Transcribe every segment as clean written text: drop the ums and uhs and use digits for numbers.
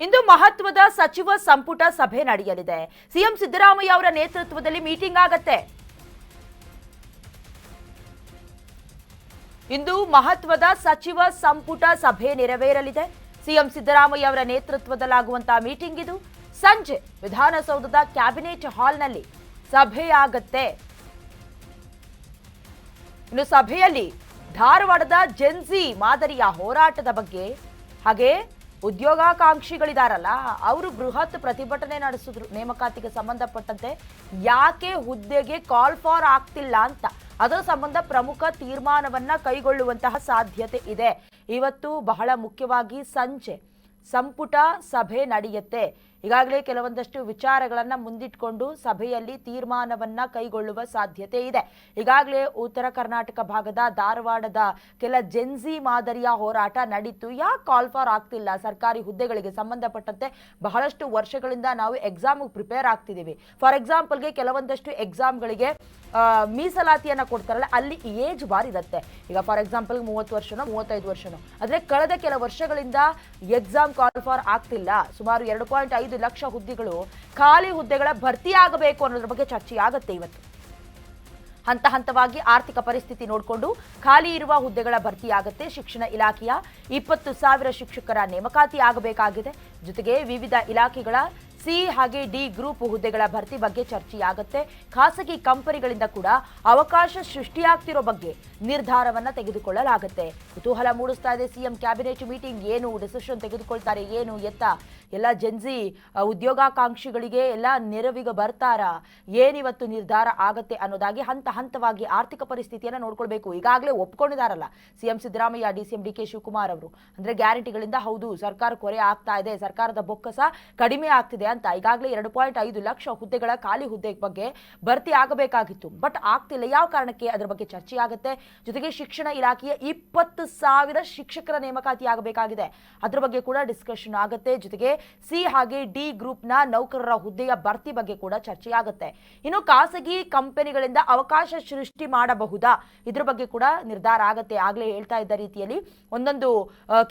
ಇಂದು ಮಹತ್ವದ ಸಚಿವ ಸಂಪುಟ ಸಭೆ ನಡೆಯಲಿದೆ. ಸಿಎಂ ಸಿದ್ದರಾಮಯ್ಯ ಅವರ ನೇತೃತ್ವದಲ್ಲಿ ಮೀಟಿಂಗ್ ಆಗತ್ತೆ. ಇಂದು ಮಹತ್ವದ ಸಚಿವ ಸಂಪುಟ ಸಭೆ ನೆರವೇರಲಿದೆ. ಸಿಎಂ ಸಿದ್ದರಾಮಯ್ಯ ಅವರ ನೇತೃತ್ವದಲ್ಲಾಗುವಂತಹ ಮೀಟಿಂಗ್ ಇದು. ಸಂಜೆ ವಿಧಾನಸೌಧದ ಕ್ಯಾಬಿನೆಟ್ ಹಾಲ್ನಲ್ಲಿ ಸಭೆಯಾಗತ್ತೆ. ಇನ್ನು ಸಭೆಯಲ್ಲಿ ಧಾರವಾಡದ ಜೆನ್ಜಿ ಮಾದರಿಯ ಹೋರಾಟದ ಬಗ್ಗೆ ಹಾಗೆ ಉದ್ಯೋಗಾಕಾಂಕ್ಷಿಗಳಿದಾರಲ್ಲ ಅವರು ಬೃಹತ್ ಪ್ರತಿಭಟನೆ ನಡೆಸಿದ್ರು. ನೇಮಕಾತಿಗೆ ಸಂಬಂಧಪಟ್ಟಂತೆ ಯಾಕೆ ಹುದ್ದೆಗೆ ಕಾಲ್ ಫಾರ್ ಆಗ್ತಿಲ್ಲ ಅಂತ ಅದರ ಸಂಬಂಧ ಪ್ರಮುಖ ತೀರ್ಮಾನವನ್ನ ಕೈಗೊಳ್ಳುವಂತಹ ಸಾಧ್ಯತೆ ಇದೆ. ಇವತ್ತು ಬಹಳ ಮುಖ್ಯವಾಗಿ ಸಂಜೆ ಸಂಪುಟ ಸಭೆ ನಡೆಯುತ್ತೆ. ಈಗಾಗಲೇ ಕೆಲವೊಂದಷ್ಟು ವಿಚಾರಗಳನ್ನ ಮುಂದಿಟ್ಕೊಂಡು ಸಭೆಯಲ್ಲಿ ತೀರ್ಮಾನವನ್ನ ಕೈಗೊಳ್ಳುವ ಸಾಧ್ಯತೆ ಇದೆ. ಈಗಾಗಲೇ ಉತ್ತರ ಕರ್ನಾಟಕ ಭಾಗದ ಧಾರವಾಡದ ಕೆಲ ಜೆನ್ಜಿ ಮಾದರಿಯ ಹೋರಾಟ ನಡೀತು. ಯಾಕೆ ಕಾಲ್ ಫಾರ್ ಆಗ್ತಿಲ್ಲ? ಸರ್ಕಾರಿ ಹುದ್ದೆಗಳಿಗೆ ಸಂಬಂಧಪಟ್ಟಂತೆ ಬಹಳಷ್ಟು ವರ್ಷಗಳಿಂದ ನಾವು ಎಕ್ಸಾಮ್ ಪ್ರಿಪೇರ್ ಆಗ್ತಿದ್ದೀವಿ. ಫಾರ್ ಎಕ್ಸಾಂಪಲ್ಗೆ ಕೆಲವೊಂದಷ್ಟು ಎಕ್ಸಾಮ್ಗಳಿಗೆ ಮೀಸಲಾತಿಯನ್ನ ಕೊಡ್ತಾರಲ್ಲ, ಅಲ್ಲಿ ಏಜ್ ಬಾರ್ ಇರುತ್ತೆ. ಈಗ ಫಾರ್ ಎಕ್ಸಾಂಪಲ್ 30 ವರ್ಷನೋ 35 ವರ್ಷನೋ. ಆದರೆ ಕಳೆದ ಕೆಲ ವರ್ಷಗಳಿಂದ ಎಕ್ಸಾಮ್ ಕಾಲ್ ಫಾರ್ ಆಗ್ತಿಲ್ಲ. ಸುಮಾರು 2.5 ಲಕ್ಷ ಹುದ್ದೆಗಳು ಖಾಲಿ ಹುದ್ದೆಗಳ ಭರ್ತಿ ಆಗಬೇಕು ಅನ್ನೋದ್ರ ಬಗ್ಗೆ ಚರ್ಚೆ ಆಗುತ್ತೆ. ಇವತ್ತು ಹಂತ ಹಂತವಾಗಿ ಆರ್ಥಿಕ ಪರಿಸ್ಥಿತಿ ನೋಡಿಕೊಂಡು ಖಾಲಿ ಇರುವ ಹುದ್ದೆಗಳ ಭರ್ತಿ ಆಗುತ್ತೆ. ಶಿಕ್ಷಣ ಇಲಾಖೆಯ 20,000 ಶಿಕ್ಷಕರ ನೇಮಕಾತಿ ಆಗಬೇಕಾಗಿದೆ. ಜೊತೆಗೆ ವಿವಿಧ ಇಲಾಖೆಗಳ ಸಿ ಹಾಗೆ ಡಿ ಗ್ರೂಪ್ ಹುದ್ದೆಗಳ ಭರ್ತಿ ಬಗ್ಗೆ ಚರ್ಚೆಯಾಗುತ್ತೆ. ಖಾಸಗಿ ಕಂಪನಿಗಳಿಂದ ಕೂಡ ಅವಕಾಶ ಸೃಷ್ಟಿಯಾಗ್ತಿರೋ ಬಗ್ಗೆ ನಿರ್ಧಾರವನ್ನ ತೆಗೆದುಕೊಳ್ಳಲಾಗುತ್ತೆ. ಕುತೂಹಲ ಮೂಡಿಸ್ತಾ ಇದೆ ಸಿಎಂ ಕ್ಯಾಬಿನೆಟ್ ಮೀಟಿಂಗ್. ಏನು ಡಿಸಿಷನ್ ತೆಗೆದುಕೊಳ್ತಾರೆ, ಏನು ಎತ್ತ ಎಲ್ಲ ಜೆನ್ಜಿ ಉದ್ಯೋಗಾಕಾಂಕ್ಷಿಗಳಿಗೆ ಎಲ್ಲ ನೆರವಿಗೆ ಬರ್ತಾರಾ, ಏನಿವತ್ತು ನಿರ್ಧಾರ ಆಗತ್ತೆ ಅನ್ನೋದಾಗಿ ಹಂತ ಹಂತವಾಗಿ ಆರ್ಥಿಕ ಪರಿಸ್ಥಿತಿಯನ್ನು ನೋಡ್ಕೊಳ್ಬೇಕು. ಈಗಾಗಲೇ ಒಪ್ಕೊಂಡಿದಾರಲ್ಲ CM Siddaramaiah, DCM D K Shivakumar ಅವರು. ಅಂದ್ರೆ ಗ್ಯಾರಂಟಿಗಳಿಂದ ಹೌದು ಸರ್ಕಾರ ಕೊರೆ ಆಗ್ತಾ ಇದೆ, ಸರ್ಕಾರದ ಬೊಕ್ಕಸ ಕಡಿಮೆ ಆಗ್ತಿದೆ ಅಂತ. ಈಗಾಗಲೇ 2.5 ಲಕ್ಷ ಹುದ್ದೆಗಳ ಖಾಲಿ ಹುದ್ದೆ ಬಗ್ಗೆ ಭರ್ತಿ ಆಗಬೇಕಾಗಿತ್ತು, ಬಟ್ ಆಗ್ತಿಲ್ಲ. ಯಾವ ಕಾರಣಕ್ಕೆ? ಅದರ ಬಗ್ಗೆ ಚರ್ಚೆ ಆಗುತ್ತೆ. ಜೊತೆಗೆ ಶಿಕ್ಷಣ ಇಲಾಖೆಯ 20,000 ಶಿಕ್ಷಕರ ನೇಮಕಾತಿ ಆಗಬೇಕಾಗಿದೆ. ಅದರ ಬಗ್ಗೆ ಕೂಡ ಡಿಸ್ಕಷನ್ ಆಗುತ್ತೆ. ಜೊತೆಗೆ ಸಿ ಹಾಗೆ ಡಿ ಗ್ರೂಪ್ನ ನೌಕರರ ಹುದ್ದೆಯ ಭರ್ತಿ ಬಗ್ಗೆ ಕೂಡ ಚರ್ಚೆ ಆಗುತ್ತೆ. ಇನ್ನು ಖಾಸಗಿ ಕಂಪನಿಗಳಿಂದ ಅವಕಾಶ ಸೃಷ್ಟಿ ಮಾಡಬಹುದಾ, ಇದ್ರ ಬಗ್ಗೆ ಕೂಡ ನಿರ್ಧಾರ ಆಗುತ್ತೆ. ಆಗ್ಲೇ ಹೇಳ್ತಾ ಇದ್ದ ರೀತಿಯಲ್ಲಿ ಒಂದೊಂದು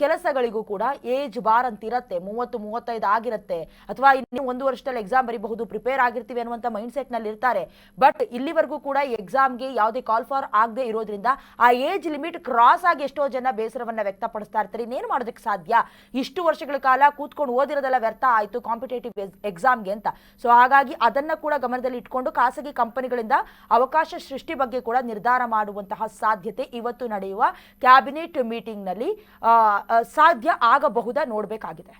ಕೆಲಸಗಳಿಗೂ ಕೂಡ ಏಜ್ ಬಾರ್ ಅಂತ ಇರುತ್ತೆ. 30-35 ಆಗಿರುತ್ತೆ. ಅಥವಾ ಇನ್ನು 1 ವರ್ಷದಲ್ಲಿ ಎಕ್ಸಾಮ್ ಬರೀಬಹುದು, ಪ್ರಿಪೇರ್ ಆಗಿರ್ತೀವಿ ಅನ್ನುವಂಥ ಮೈಂಡ್ ಸೆಟ್ ನಲ್ಲಿ ಇರ್ತಾರೆ. ಬಟ್ ಇಲ್ಲಿವರೆಗೂ ಕೂಡ ಎಕ್ಸಾಮ್ಗೆ ಯಾವುದೇ ಕಾಲ್ ಫಾರ್ ಆಗದೆ ಇರೋದ್ರಿಂದ ಆ ಏಜ್ ಲಿಮಿಟ್ ಕ್ರಾಸ್ ಆಗಿ ಎಷ್ಟೋ ಜನ ಬೇಸರವನ್ನ ವ್ಯಕ್ತಪಡಿಸ್ತಾ ಇರ್ತಾರೆ. ಇನ್ನೇನು ಮಾಡೋದಕ್ಕೆ ಸಾಧ್ಯ? ಇಷ್ಟು ವರ್ಷಗಳ ಕಾಲ ಕೂತ್ಕೊಂಡು ಓದಿರೋದೆಲ್ಲ ವ್ಯರ್ಥ ಆಯಿತು ಕಾಂಪಿಟೇಟಿವ್ ಎಕ್ಸಾಮ್ಗೆ ಅಂತ. ಸೊ ಹಾಗಾಗಿ ಅದನ್ನ ಕೂಡ ಗಮನದಲ್ಲಿ ಇಟ್ಕೊಂಡು ಖಾಸಗಿ ಕಂಪನಿಗಳಿಂದ ಅವಕಾಶ ಸೃಷ್ಟಿ ಬಗ್ಗೆ ಕೂಡ ನಿರ್ಧಾರ ಮಾಡುವಂತಹ ಸಾಧ್ಯತೆ ಇವತ್ತು ನಡೆಯುವ ಕ್ಯಾಬಿನೆಟ್ ಮೀಟಿಂಗ್ ನಲ್ಲಿ ಸಾಧ್ಯ ಆಗಬಹುದಾ ನೋಡಬೇಕಾಗಿದೆ.